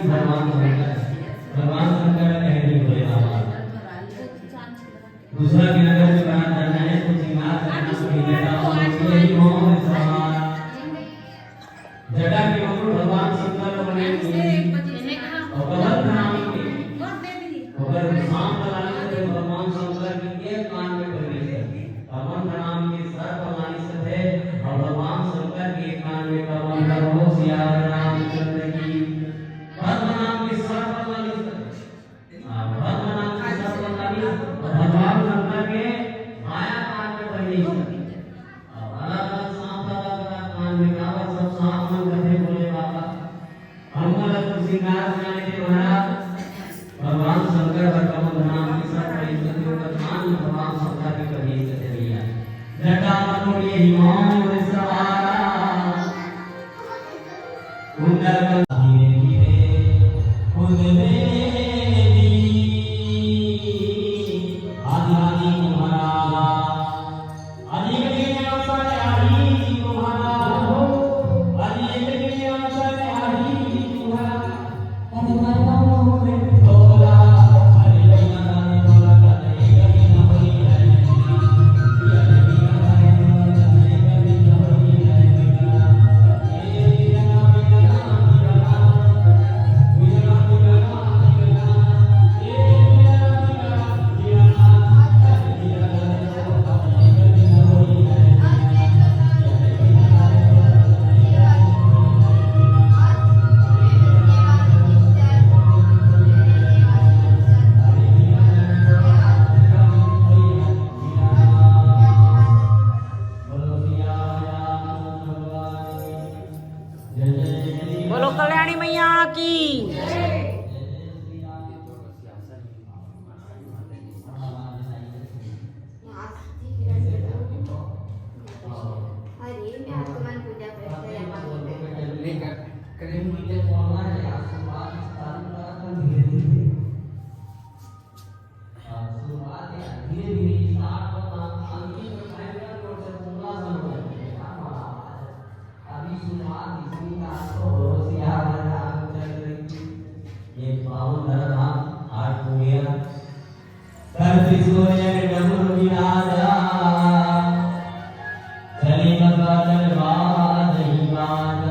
भगवान शंकर कहने बोले बाबा दूसरा कि अगर जो बात जाना है तो श्रृंगार करना मिलेगा और यही मोह सवार जटा के मकुट भगवान शंकर बने और कमल नाम के अगर शाम बनाने से भगवान शंकर के एक कान में बनी है कमल नाम के सर्व बनाने से थे और भगवान शंकर के एक कान में कमल करो सिया रामचंद्र की भगवान शंकर के माया कान में बनी अलग सांप कान में कावा सब सांप मन कथे बोले बाबा हमको लग श्रृंगार जाने के महाराज भगवान शंकर का कमल नाम की सब परिस्थितियों का मान भगवान शंकर की कभी कथे लिया जटा मकुट ये हिमालय में सवारा कुंडल बोलो कल्याणी मैया की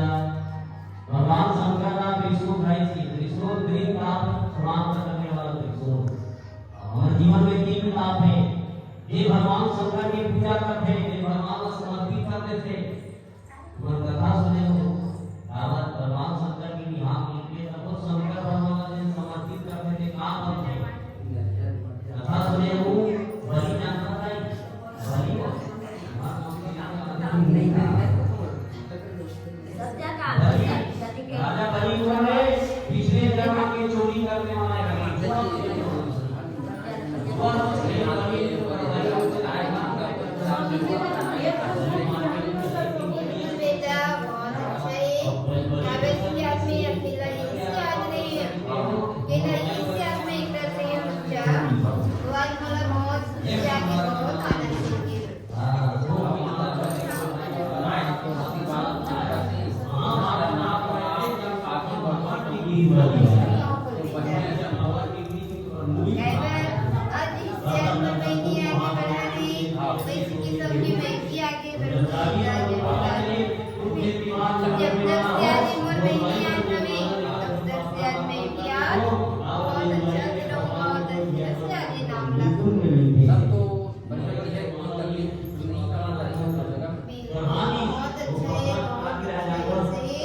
भगवान शंकर का त्रिशूल है त्रिशूल तीन पाप समाप्त करने वाला त्रिशूल हमारे जीवन में तीन पाप है ये भगवान शंकर की पूजा करते हैं भगवान को समर्पित करते थे मन कथा सुने हो भगवान शंकर की यहाँ मिलते तब शंकर भगवान ने समर्पित करते थे काम करते कथा सुने हो बलि जानता है बलि राजा बलि ने पिछले जन्म के चोरी करने वाला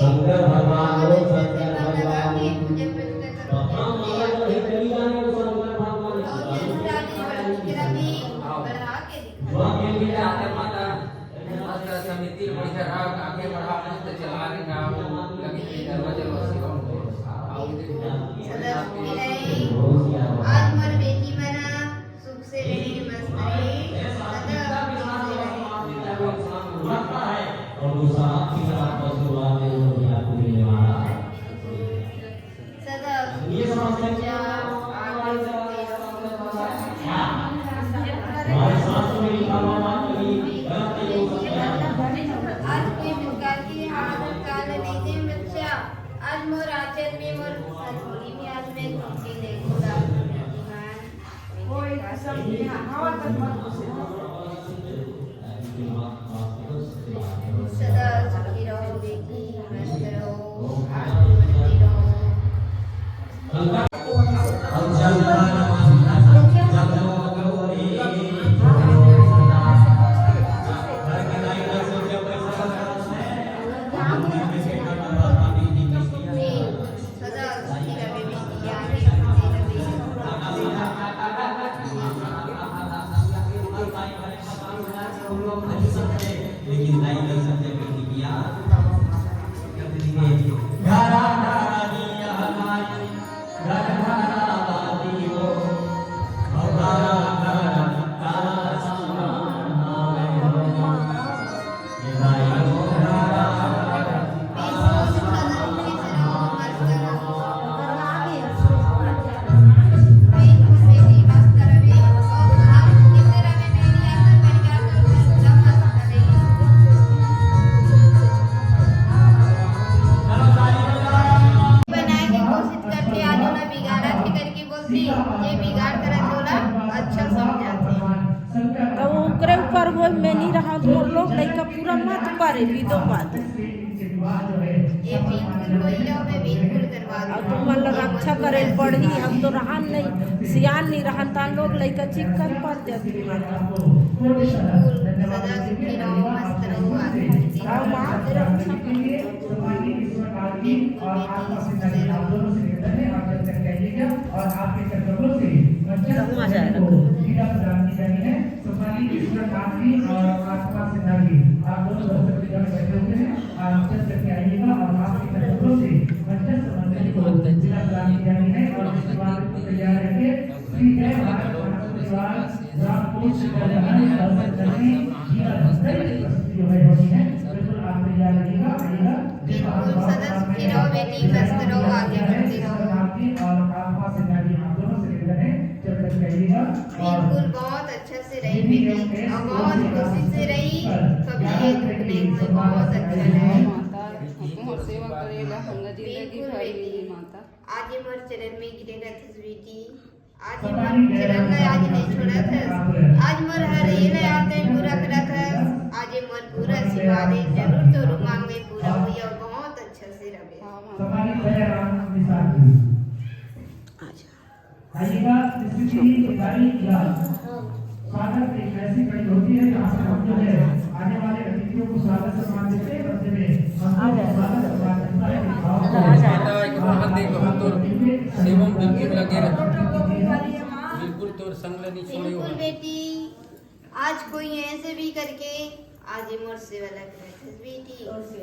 शंकर भगवान समिति आगे बढ़ा चला आज मोर बेटी मना सुख से रहे मस्त रहे सदा ये समझते हैं हमारे शास्त्र में लिखा हुआ बात कभी गलत नहीं हो सकता आज कोई प्रकार की हाथ काल नहीं दे बच्चा आज मोर आचरण में मोर सदा सुखी रहो बेटी मस्त रहो आगे बढ़ती रहो सदा सुखी रहे बेटी आगे बढ़ती रहे लेकिन नहीं कर सकते बेटी पिया कहते थे घरा घरा दिया हमारी घर घरा बाती हो घरा घरा काला सामान आवे हो ये भाई हो घरा बनाए की कोशिश करते आजो ना बिगाड़ा थे करके बोलते ये बिगाड़ कर तोला अच्छा समझाते तो वो ओकरे ऊपर वो में नहीं रहा तो मोर लोग लइका पूरा मत पारे विदो बात ये बिल्कुल कोई लो मैं बिल्कुल करवा और दूँ तुम मन रक्षा करे पढ़ी हम तो रहन नहीं सियान नहीं रहन ता लोग लइका चिकन पड़ जाती बिल्कुल सदा सुखी रहो मस्त रहो आगे बढ़ती और रहो मां तेरा रक्षा करे बिल्कुल सदा सुखी रहो बेटी मस्त रहो आगे बढ़ती रहो बिल्कुल बहुत अच्छा से रही बेटी और बहुत खुशी से रही कभी ये दुख नहीं हुई बहुत अच्छा रहा सेवा करेगा हम जिंदगी भर में माता आज ये मोर चरण में गिरेगा थी बेटी आज ये मोर चरण में आज नहीं छोड़ा था आज मोर हर ये ले आते पूरा करा था आज ये मोर पूरा सिवा दे जरूर तो मांग में पूरा हुई और बहुत अच्छा से रहे आइएगा इसकी गाड़ी स्वागत एक ऐसी कड़ी होती है जहाँ से हम जो है आने वाले अतिथियों को स्वागत सम्मान देते हैं बदले में स्वागत सम्मान मिलता है माता एक भगत देखो हम तो सेवम बिल्कुल लगे रहते बिल्कुल तो संग नहीं छोड़ियो बिल्कुल बेटी आज कोई ऐसे भी करके आज ये मोर सेवा लग रहा है बेटी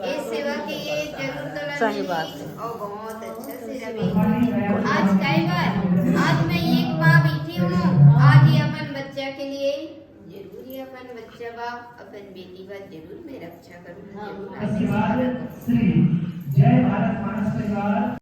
ये सेवा के ये जरूर तो सही बात है। और बहुत अच्छा से रहे आज कई बार आज मैं एक माँ बैठी हूँ आज ये अपन बच्चा के लिए जरूर ये अपन बच्चा बा अपन बेटी बा जरूर मैं रक्षा करूँ जरूर आगे धन्यवाद श्री जय भारत मानस परिवार